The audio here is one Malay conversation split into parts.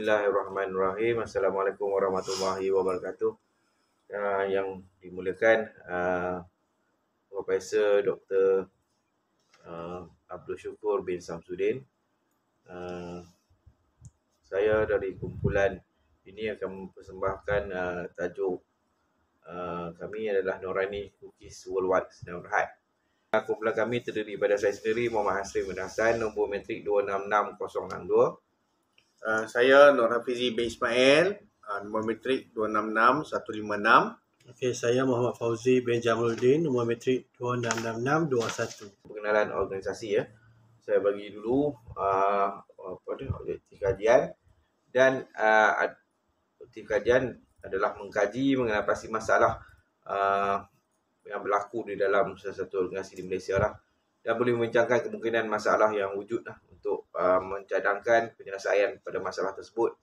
Bismillahirrahmanirrahim. Assalamualaikum warahmatullahi wabarakatuh. Yang dimuliakan Profesor Dr. Abdul Syukur bin Samsudin. Saya dari kumpulan ini akan mempersembahkan tajuk kami adalah Nurani Cookies Worldwide Sedang Berhad. Kumpulan kami terdiri pada saya sendiri, Muhammad Hasri bin Hassan, nombor metrik 266062. Saya Nur Hafizi bin Ismail, nombor metrik 266156. Okey, saya Muhammad Fauzi bin Jamaluddin, nombor metrik 266621. Pengenalan organisasi ya. Saya bagi dulu objektif kajian dan objektif kajian adalah mengkaji mengatasi masalah yang berlaku di dalam salah satu organisasi di Malaysia lah, dan boleh membincangkan kemungkinan masalah yang wujud lah untuk mencadangkan penyelesaian pada masalah tersebut.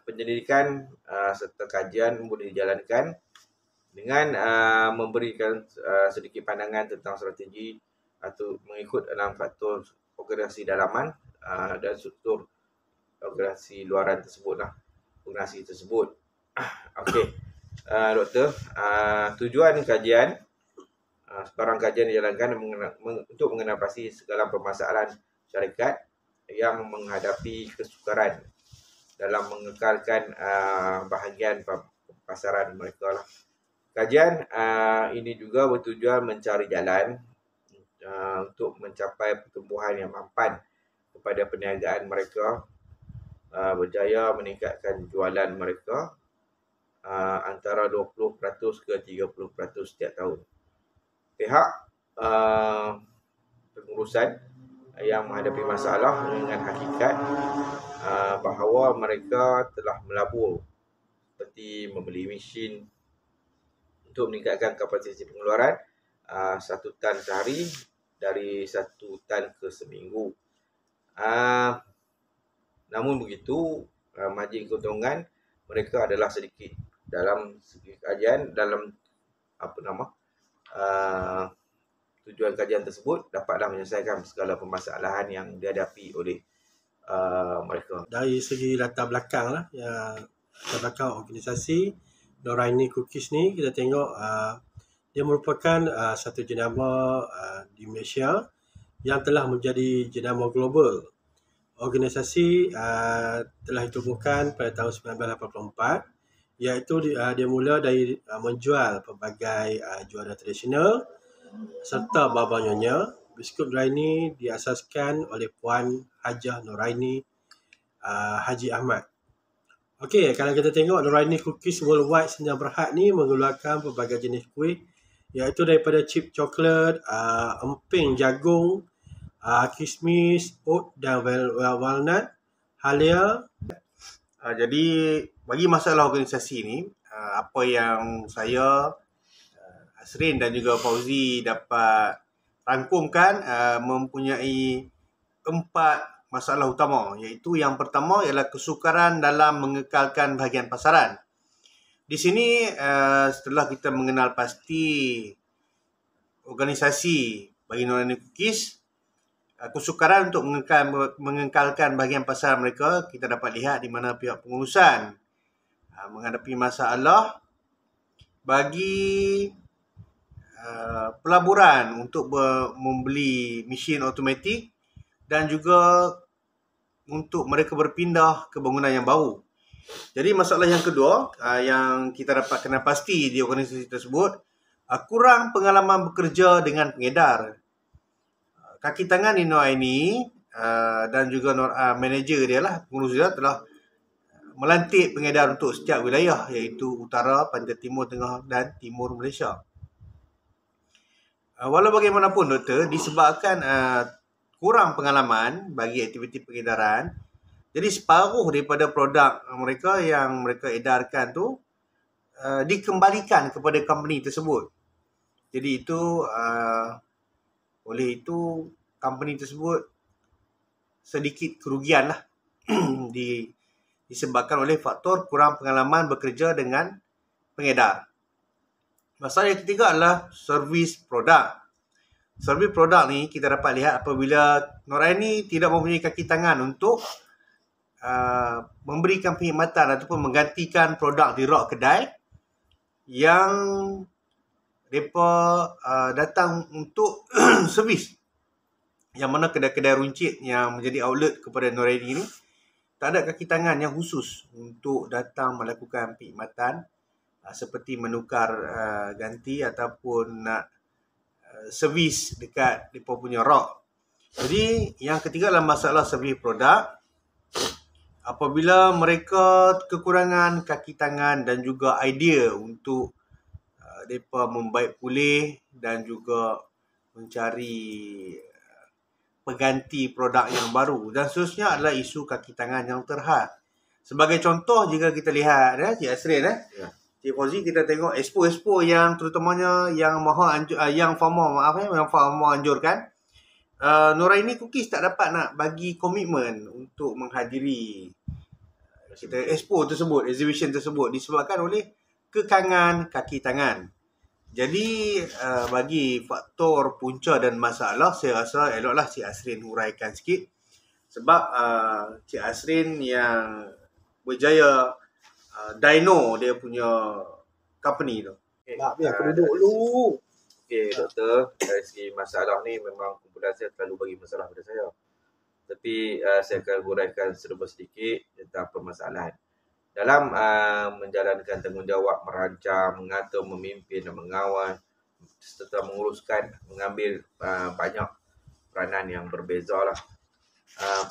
Penyelidikan serta kajian boleh dijalankan dengan memberikan sedikit pandangan tentang strategi atau mengikut 6 faktor organisasi dalaman dan struktur organisasi luaran tersebut lah, organisasi tersebut. Okey, Doktor, tujuan kajian sebarang kajian dijalankan untuk mengatasi segala permasalahan syarikat yang menghadapi kesukaran dalam mengekalkan bahagian pasaran mereka lah. Kajian ini juga bertujuan mencari jalan untuk mencapai pertumbuhan yang mampan kepada perniagaan mereka, berjaya meningkatkan jualan mereka antara 20% ke 30% setiap tahun. Pihak pengurusan yang menghadapi masalah dengan hakikat bahawa mereka telah melabur seperti membeli mesin untuk meningkatkan kapasiti pengeluaran 1 tan sehari dari 1 tan ke seminggu. Namun begitu, margin keuntungan mereka adalah sedikit. Dalam segi kajian, dalam tujuan kajian tersebut dapatlah menyelesaikan segala permasalahan yang dihadapi oleh mereka. Dari segi latar belakang lah, latar belakang organisasi Nurani Cookies ni, kita tengok dia merupakan satu jenama di Malaysia yang telah menjadi jenama global. Organisasi telah ditubuhkan pada tahun 1984, iaitu dia mula dari menjual pelbagai jualan tradisional serta bawang nyonya. Biskut Nuraini diasaskan oleh Puan Hajah Nuraini Haji Ahmad. Okey, kalau kita tengok Nuraini Cookies Worldwide Sedang Berhad ni mengeluarkan pelbagai jenis kuih, iaitu daripada chip coklat, emping jagung, kismis, oat dan walnut, halia. Jadi bagi masalah organisasi ni, apa yang saya, Hasrin dan juga Fauzi dapat rangkumkan mempunyai 4 masalah utama, iaitu yang pertama ialah kesukaran dalam mengekalkan bahagian pasaran. Di sini setelah kita mengenal pasti organisasi bagi Nurani Cookies, kesukaran untuk mengekalkan bahagian pasaran mereka, kita dapat lihat di mana pihak pengurusan menghadapi masalah bagi pelaburan untuk membeli mesin automatik dan juga untuk mereka berpindah ke bangunan yang baru. Jadi masalah yang kedua yang kita dapat kenal pasti di organisasi tersebut, kurang pengalaman bekerja dengan pengedar. Kaki tangan di Nuraini dan juga manager dia lah, pengurus dia telah melantik pengedar untuk setiap wilayah, iaitu utara, pantai timur, tengah dan timur Malaysia. Walau bagaimanapun Doktor, disebabkan kurang pengalaman bagi aktiviti pengedaran, jadi separuh daripada produk mereka yang mereka edarkan tu dikembalikan kepada company tersebut. Jadi itu oleh itu company tersebut sedikit kerugian lah disebabkan oleh faktor kurang pengalaman bekerja dengan pengedar. Masalah yang ketiga adalah servis produk. Servis produk ni kita dapat lihat apabila Nuraini tidak mempunyai kaki tangan untuk memberikan perkhidmatan ataupun menggantikan produk di rak kedai yang mereka datang untuk servis. Yang mana kedai-kedai runcit yang menjadi outlet kepada Noraini ni tak ada kaki tangan yang khusus untuk datang melakukan perkhidmatan seperti menukar ganti ataupun nak servis dekat mereka punya rak. Jadi yang ketiga adalah masalah servis produk. Apabila mereka kekurangan kaki tangan dan juga idea untuk mereka membaik pulih dan juga mencari pengganti produk yang baru, dan seterusnya adalah isu kaki tangan yang terhad. Sebagai contoh, jika kita lihat Cik Asrin Cik Fauzi, kita tengok expo yang terutamanya yang Fama anjurkan, Noraini Cookies tak dapat nak bagi komitmen untuk menghadiri kita expo tersebut, exhibition tersebut, disebabkan oleh kekangan kaki tangan. Jadi bagi faktor punca dan masalah, saya rasa eloklah Cik Asrin huraikan sikit. Sebab Cik Asrin yang berjaya dyno dia punya company tu. Aku duduk dulu. Okey, doktor, dari segi masalah ni memang kumpulan saya terlalu bagi masalah pada saya. Tapi saya akan huraikan serba sedikit tentang permasalahan. Dalam menjalankan tanggungjawab, merancang, mengatur, memimpin dan mengawal serta menguruskan, mengambil banyak peranan yang berbeza lah.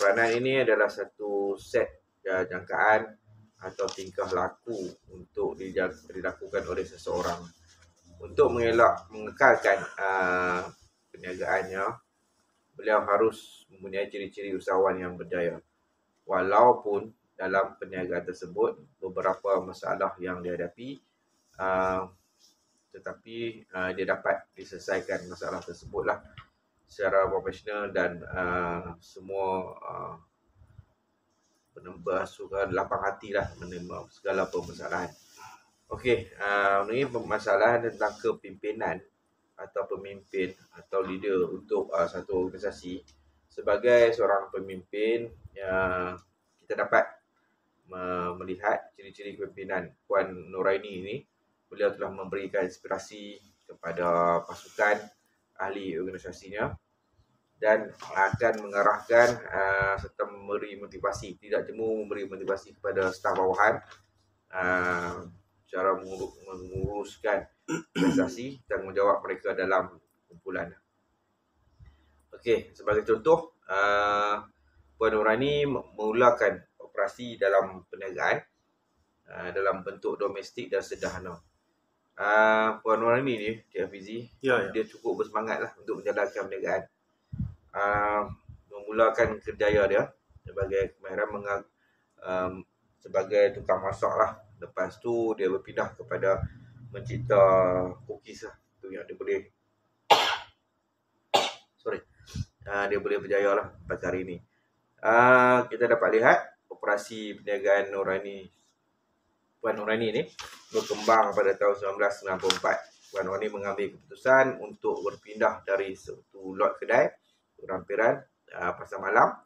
Peranan ini adalah satu set jangkaan atau tingkah laku untuk dilakukan oleh seseorang untuk mengekalkan perniagaannya. Beliau harus mempunyai ciri-ciri usahawan yang berjaya. Walaupun dalam perniagaan tersebut beberapa masalah yang dihadapi, tetapi dia dapat diselesaikan masalah tersebutlah secara profesional dan semua berasukan lapang hatilah menerima segala permasalahan. Okey, ini permasalahan tentang kepimpinan atau pemimpin atau leader untuk satu organisasi. Sebagai seorang pemimpin, kita dapat melihat ciri-ciri kepimpinan Puan Noraini ini. Beliau telah memberikan inspirasi kepada pasukan ahli organisasinya dan akan mengarahkan serta memberi motivasi, tidak cuma memberi motivasi kepada staf bawahan cara menguruskan organisasi, tanggungjawab mereka dalam kumpulan. Okey, sebagai contoh, Puan Noraini memulakan operasi dalam perniagaan dalam bentuk domestik dan sederhana. Puan Noraini ni, Cik Hafizi, dia cukup bersemangatlah untuk menjalankan perniagaan. Memulakan kerjaya dia sebagai kemahiran sebagai tukang masak lah. Lepas tu dia berpindah kepada mencipta cookies lah. Tu yang dia boleh dia boleh berjaya lah pada hari ini. Kita dapat lihat operasi perniagaan Puan Noraini ni berkembang pada tahun 1994. Puan Noraini mengambil keputusan untuk berpindah dari satu lot kedai rampiran pasar malam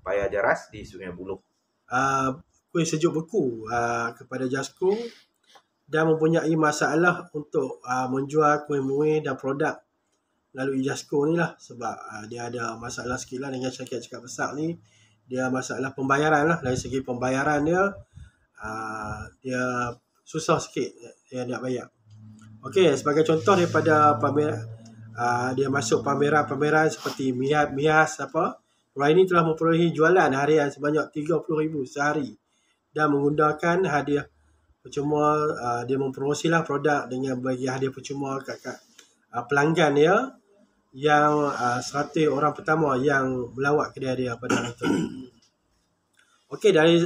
Paya Jaras di Sungai Buloh. Kuih sejuk beku kepada Jasco dan mempunyai masalah untuk menjual kuih-muih dan produk melalui Jasco ni lah. Sebab dia ada masalah sikit lah dengan syarikat cakap besar ni. Dia masalah pembayaran lah. Dari segi pembayaran dia, dia susah sikit dia nak bayar. Okey, sebagai contoh daripada dia masuk pameran-pameran seperti Mias Noraini telah memperolehi jualan harian sebanyak 30,000 sehari dan menggunakan hadiah percuma. Dia mempromosilah produk dengan bagi hadiah percuma kat pelanggan dia yang 100 orang pertama yang melawat kedai dia pada hari itu. Okey, dari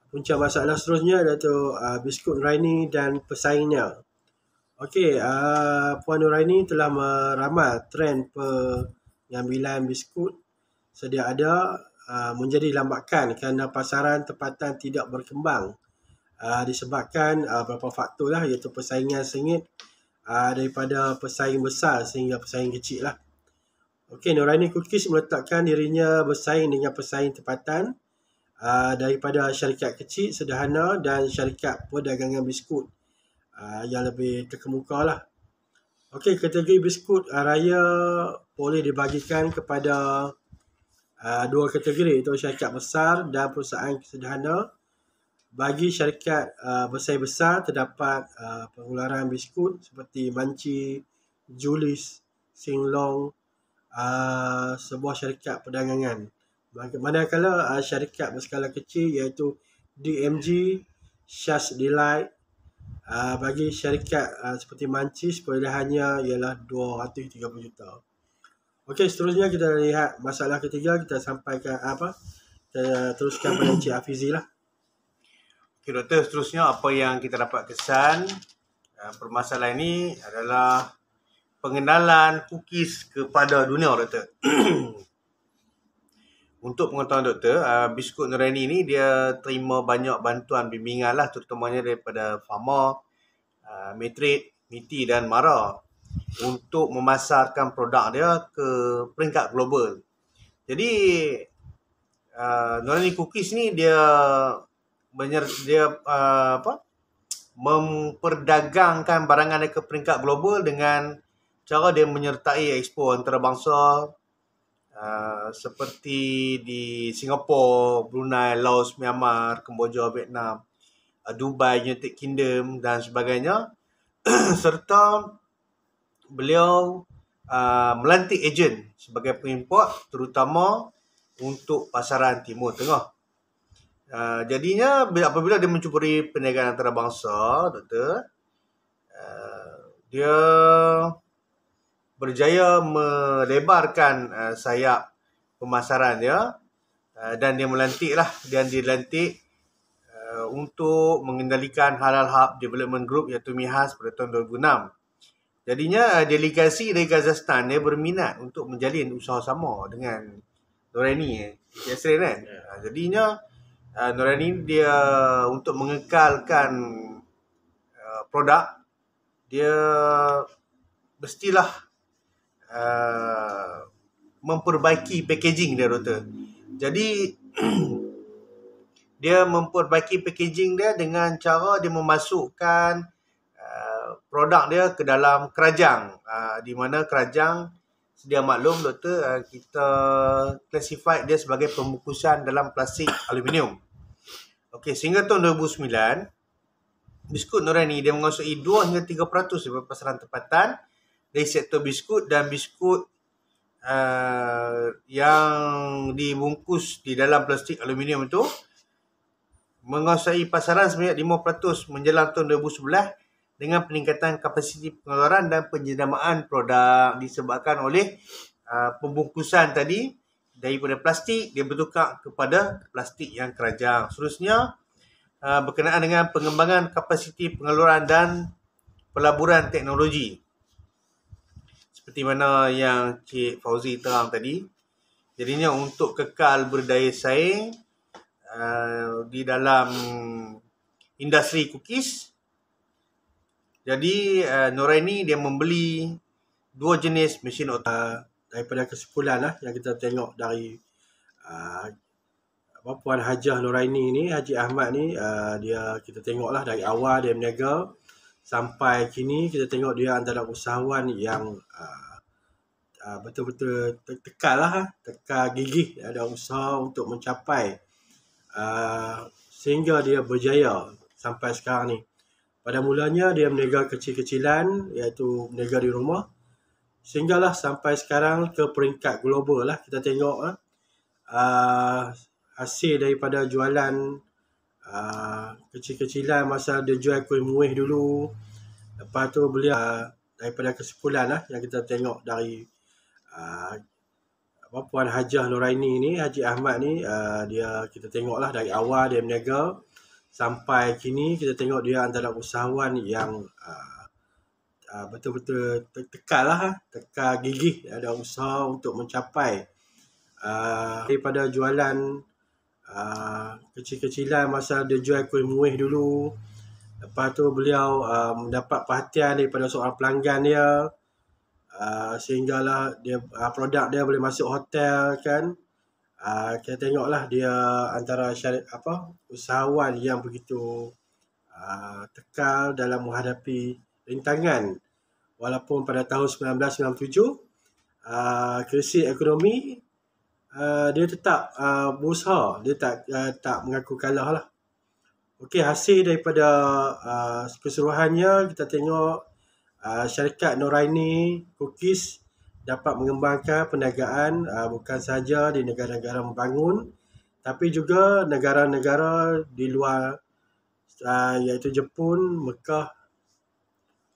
punca masalah seterusnya iaitu biskut Noraini dan pesaingnya. Okey, Puan Noraini telah meramal trend pengambilan biskut sedia ada menjadi lambakan kerana pasaran tempatan tidak berkembang disebabkan beberapa faktor lah, iaitu persaingan sengit daripada pesaing besar sehingga pesaing kecil lah. Okey, Noraini Cookies meletakkan dirinya bersaing dengan pesaing tempatan daripada syarikat kecil, sederhana dan syarikat perdagangan biskut yang lebih terkemuka lah. Okey, kategori biskut raya boleh dibagikan kepada dua kategori, iaitu syarikat besar dan perusahaan sederhana. Bagi syarikat bersaing besar, terdapat pengeluaran biskut seperti Manci, Julis, Singlong, sebuah syarikat perdagangan. Manakala syarikat berskala kecil iaitu DMG, Shas Delight. Bagi syarikat seperti Mancis, perolehannya ialah 230 juta. Okey, seterusnya kita lihat masalah ketiga. Kita sampaikan kita teruskan pada Encik Hafizi lah. Okey doktor, seterusnya apa yang kita dapat kesan permasalahan ini adalah pengenalan cookies kepada dunia doktor. Untuk pengetahuan doktor, biskut Noraini ini dia terima banyak bantuan bimbingan lah, terutamanya daripada Pharma, Matrix, MITI dan MARA untuk memasarkan produk dia ke peringkat global. Jadi Noraini Cookies ni dia memperdagangkan barangan dia ke peringkat global dengan cara dia menyertai expo antarabangsa seperti di Singapura, Brunei, Laos, Myanmar, Kemboja, Vietnam, Dubai, United Kingdom dan sebagainya. Serta beliau melantik ejen sebagai pengimport terutama untuk pasaran Timur Tengah. Jadinya apabila dia mencuburi perniagaan antarabangsa, doktor, dia berjaya melebarkan sayap pemasaran dia dan dia dilantik untuk mengendalikan Halal Hub Development Group iaitu MIHAS pada tahun 2006. Jadinya delegasi dari Kazakhstan dia berminat untuk menjalin usaha sama dengan Noraini Yasrin kan. Jadinya Noraini dia untuk mengekalkan produk dia mestilah memperbaiki packaging dia doktor. Jadi dia memperbaiki packaging dia dengan cara dia memasukkan produk dia ke dalam kerajang, di mana kerajang sedia maklum doktor, kita classify dia sebagai pembungkusan dalam plastik aluminium. Okey, sehingga tahun 2009 biskut Noraini dia menguasai 2 hingga 3% daripada pasaran tempatan dari sektor biskut dan biskut yang dibungkus di dalam plastik aluminium itu menguasai pasaran sebanyak 5% menjelang tahun 2011 dengan peningkatan kapasiti pengeluaran dan penjenamaan produk disebabkan oleh pembungkusan tadi daripada plastik dia bertukar kepada plastik yang kerajang. Seterusnya berkenaan dengan pengembangan kapasiti pengeluaran dan pelaburan teknologi. Seperti mana yang Cik Fauzi terang tadi. Jadinya untuk kekal berdaya saing di dalam industri cookies. Jadi Noraini dia membeli 2 jenis mesin daripada kesimpulan lah yang kita tengok dari Puan Hajah Noraini ni, Haji Ahmad ni, dia kita tengoklah dari awal dia berniaga sampai kini kita tengok dia antara usahawan yang betul-betul tekal gigih ada usaha untuk mencapai sehingga dia berjaya sampai sekarang ni. Pada mulanya dia berniaga kecil-kecilan iaitu berniaga di rumah sehinggalah sampai sekarang ke peringkat global lah. Kita tengok hasil daripada jualan kecil-kecilan masa dia jual kuih muih dulu. Lepas tu beliau daripada kesimpulan lah yang kita tengok dari Puan Hajah Noraini ni, Haji Ahmad ni, dia kita tengoklah dari awal dia berniaga sampai kini kita tengok dia antara usahawan yang betul-betul tekal gigih ada usaha untuk mencapai daripada jualan kecil-kecilan masa dia jual kuih muih dulu. Lepas tu beliau mendapat perhatian daripada seorang pelanggan dia. sehinggalah dia produk dia boleh masuk hotel kan. Kita tengoklah dia antara usahawan yang begitu tekal dalam menghadapi rintangan. Walaupun pada tahun 1997 krisis ekonomi, dia tetap berusaha, dia tak mengaku kalah lah. Okey, hasil daripada keseluruhannya kita tengok syarikat Noraini Cookies dapat mengembangkan perniagaan bukan sahaja di negara-negara membangun, tapi juga negara-negara di luar iaitu Jepun, Mekah.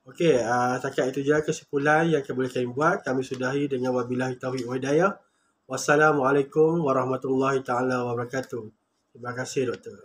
Okey, setakat itu saja kesimpulan yang boleh kami buat. Kami sudahi dengan wabillahi taufiq wal hidayah. Wassalamualaikum warahmatullahi taala wabarakatuh. Terima kasih, Doktor.